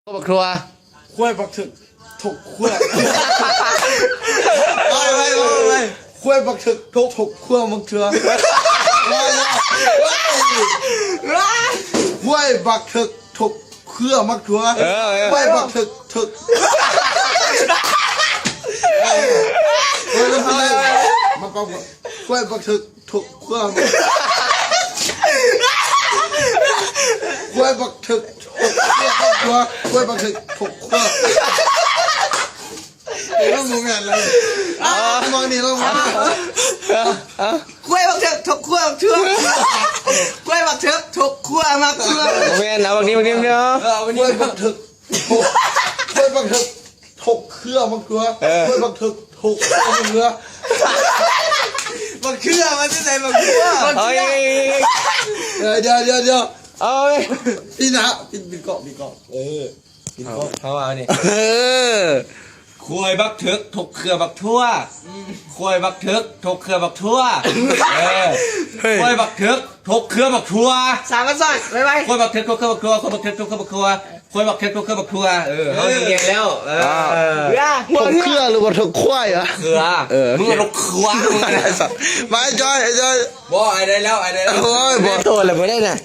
ครอบครัว ขั้วบักถึกถกขั้วไปขั้วบักถึกถกขั้วมังเถื่อขั้วบักถึกถกเครือมักเถื่อขั้วบักถึกถึกมาปั๊บขั้วบักถึกถกเครือขั้วบักถึกขั้วบักถึกถกเครือต้องงงกันเลยมองนี่ต้องมองกล้วยบักเถิกถกขั้วเถื่อกล้วยบักเถิกถกขั้วมาเถื่อ แม่นเอาบางทีเนาะ กล้วยบักเถิกกล้วยบักเถิกถกเครือมาเถื่อกล้วยบักเถิกถกเครือมาเถื่อบักเครือมันที่ไหนบักเครือเดี๋ยวเอาไป พี่นะพี่เกาะพี่เกาะเขาเอานี่ ควยบักเถิกถกเครือบักทั่วควยบักเถิกถกเครือบักทั่วควยบักเถิกถกเครือบักทั่ว สามกันซอยไป ควยบักเถิกถกเครือบักทั่วควยบักเถิกถกเครือบักทั่วควยบักเถิกถกเครือบักทั่วเขาเรียนแล้วถกเครือหรือว่าถกควายอะ เครือมึงลูกเครือมึง มาจอย บ่ไอ้ได้แล้ว โอ้ย โตเลยไม่ได้น่ะ